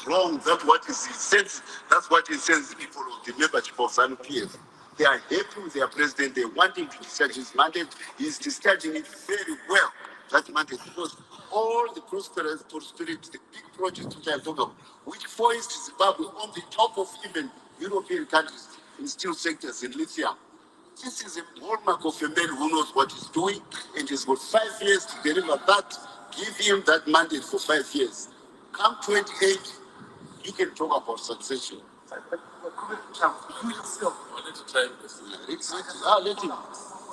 wrong. That's what he says. That's what he says. People of the membership of ZANU-PF, they are happy with their president. They want him to discharge his mandate. He's discharging it very well. That mandate, because all the prosperity, the big projects which I'm talking about, which forced Zimbabwe on the top of even European countries in steel sectors in lithium. This is a hallmark of a man who knows what he's doing, and he's got 5 years to deliver that. Give him that mandate for 5 years. Come 28, you can talk about succession. You yourself, Exactly. Let him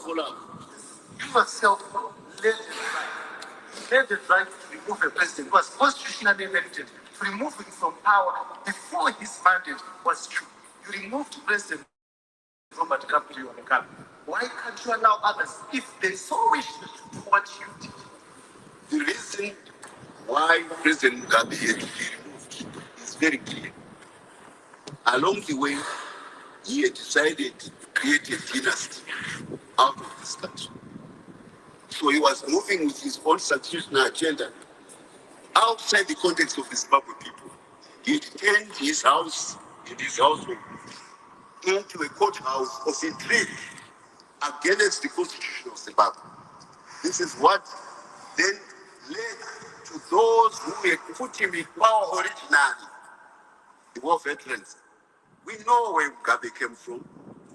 follow up. you yourself led the right to remove a president who was constitutionally elected, to remove him from power before his mandate was due. You removed President Robert Gabriel Mugabe. Why can't you allow others, if they so wish, to do what you did? The reason why President Mugabe had to be removed is very clear. Along the way, he had decided to create a dynasty out of this country. So he was moving with his own successional agenda outside the context of the Zimbabwe people. He had turned his house and his household into a courthouse of intrigue against the constitution of Zimbabwe. This is what then led to those who had put him in power originally, the war veterans. We know where Mugabe came from.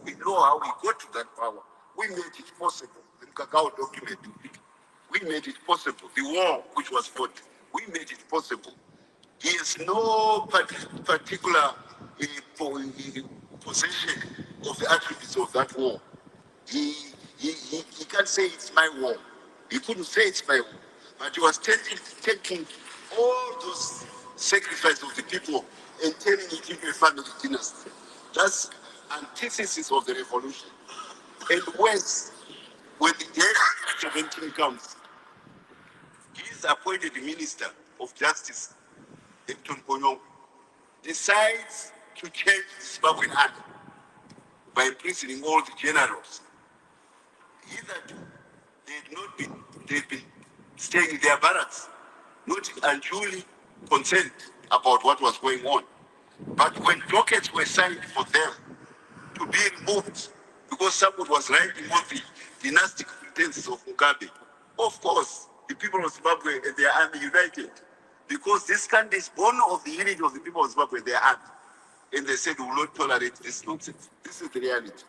We know how we got to that power. We made it possible. The Mkakao document, we made it possible. The war which was fought, we made it possible. He has no particular possession of the attributes of that war. He can't say it's my war. He couldn't say it's my war. But he was taking all those sacrifices of the people and turning it into a family dynasty. That's antithesis of the revolution. And worse, when the day of 17 comes, his appointed minister of justice, Hector Konyong, decides to change the Zimbabwean army by imprisoning all the generals. Hitherto, they'd been staying in their barracks, not unduly concerned about what was going on. But when dockets were signed for them to be removed because someone was writing on the dynastic pretenses of Mugabe, of course, the people of Zimbabwe and their army united, because this country is born of the unity of the people of Zimbabwe and their army. And they said, we will not tolerate this nonsense. This is the reality.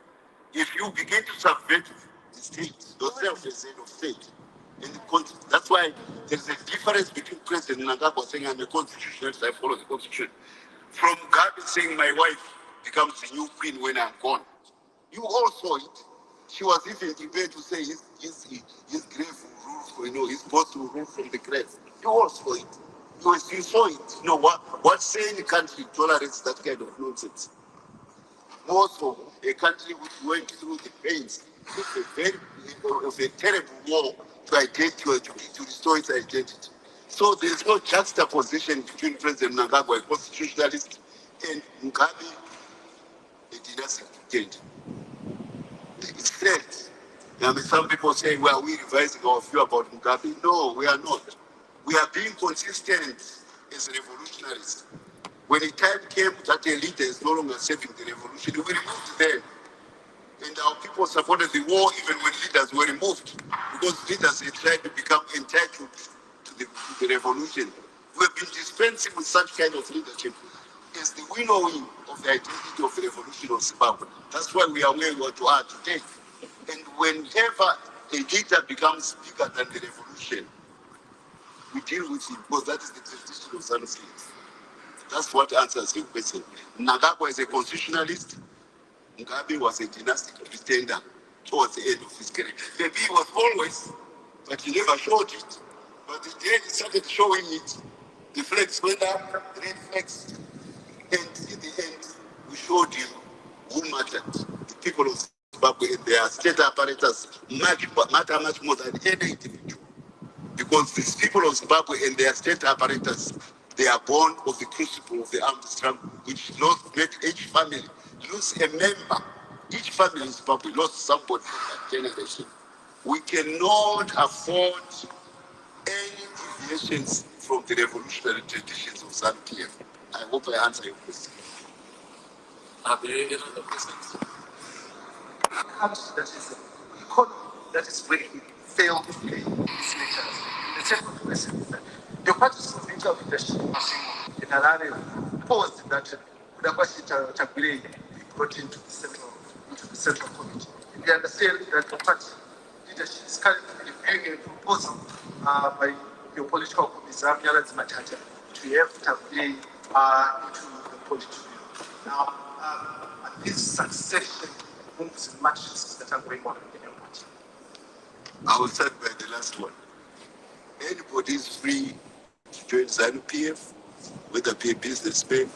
If you begin to subvert the state, yourself as head of state, and that's why there's a difference between President Mnangagwa saying, I'm a constitutionalist, I follow the constitution, from Mugabe saying, my wife becomes the new queen when I'm gone. You all saw it. She was even prepared to say his grave will rule, his boss will rule from the grave. You all saw it. You saw it. What sane country tolerates that kind of nonsense? More so, a country which went through the pains of a terrible war to restore its identity. So there's no juxtaposition between President Mnangagwa, a constitutionalist, and Mugabe, a dynastic dictator. It's said. Some people say, well, we're revising our view about Mugabe. No, we are not. We are being consistent as revolutionaries. When the time came that a leader is no longer serving the revolution, we removed them. And our people supported the war even when leaders were removed, because leaders had tried to become entitled to the revolution. We have been dispensing with such kind of leadership as the winnowing of the identity of the revolution of Zimbabwe. That's why we are where we are today. And whenever a leader becomes bigger than the revolution, we deal with him, because that is the tradition of ZANU-PF. That's what answers your question. Mnangagwa is a constitutionalist. Mugabe was a dynastic pretender towards the end of his career. Maybe he was always, but he never showed it. But the day he started showing it, the flags went up, red flags, and in the end, we showed him who mattered. The people of Zimbabwe and their state apparatus matter much more than any individual. Because these people of Zimbabwe and their state apparatus, they are born of the crucible of the armed struggle, which made each family lose a member. Each family in Zimbabwe lost somebody from that generation. We cannot afford any deviations from the revolutionary traditions of ZANU-PF. I hope I answer your question. Are there any other questions? Country that is an economy that is breaking failed to pay its lectures. The second question is that your party's provincial leadership in Harare posed that Mudakwasi Tagwirei be brought into the central committee. And we understand that the party leadership is currently reviewing a proposal by your political commissar, Nyalazi Matata, to have Tagwirei into the political. Now, this succession moves and matches that are going on in your party. I will start by the last one. Anybody is free to join ZANU-PF, whether be a businessman,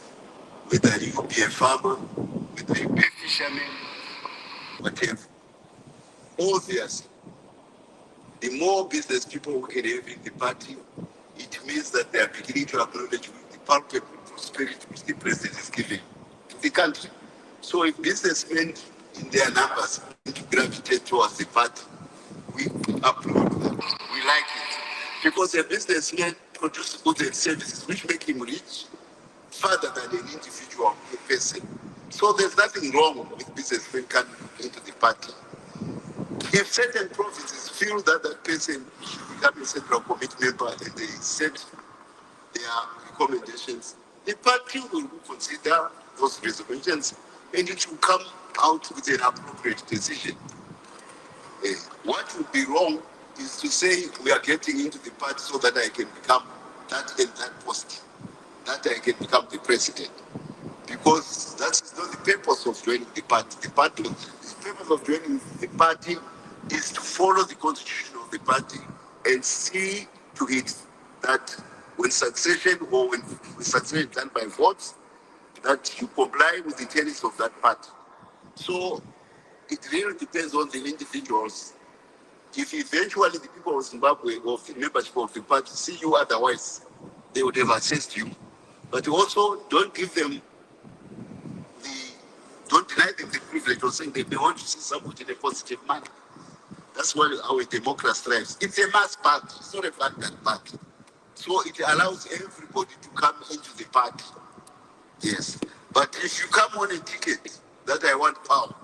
whether you be a farmer, whether you be a fisherman, whatever. Obviously, the more business people we can have in the party, it means that they are beginning to acknowledge the palpable prosperity which the president is giving to the country. So if businessmen in their numbers begin to gravitate towards the party, we applaud that. We like it. Because a businessman produces goods and services which make him rich further than an individual person. So there's nothing wrong with businessmen coming into the party. If certain provinces feel that that person should become a central committee member and they set their recommendations, the party will consider those resolutions and it will come out with an appropriate decision. What would be wrong is to say we are getting into the party so that I can become that and that post, that I can become the president. Because that's not the purpose of joining the party. The purpose of joining the party is to follow the constitution of the party and see to it that when succession or when succession is done by votes, that you comply with the tenets of that party. So it really depends on the individuals. If eventually the people of Zimbabwe or the membership of the party see you otherwise, they would have assessed you. But also don't deny them the privilege of saying they want to see somebody in a positive manner. That's why our democracy thrives. It's a mass party, it's not a vanguard party. So it allows everybody to come into the party. Yes. But if you come on a ticket that I want power,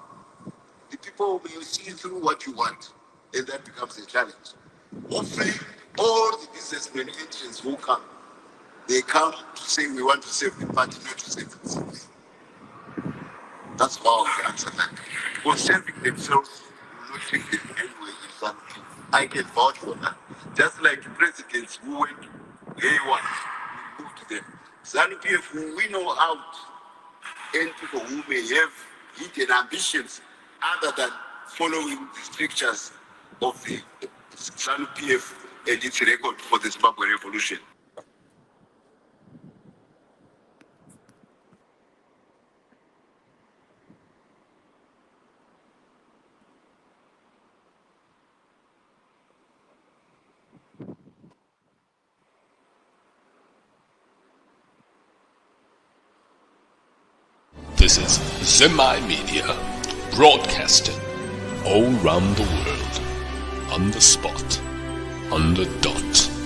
the people will see through what you want, and that becomes a challenge. Hopefully, all the businessmen entrants who come, they come to say we want to save the party, not to save themselves. That's how I answer that. Because saving themselves will not take them anywhere in Zambia. I can vouch for that. Just like presidents who went A1, we moved them. ZANU-PF will winnow out any people who may have hidden ambitions other than following the strictures of the ZANU-PF and its record for the Zimbabwe revolution. This is Zimai Media, broadcasting all round the world, on the spot, on the dot.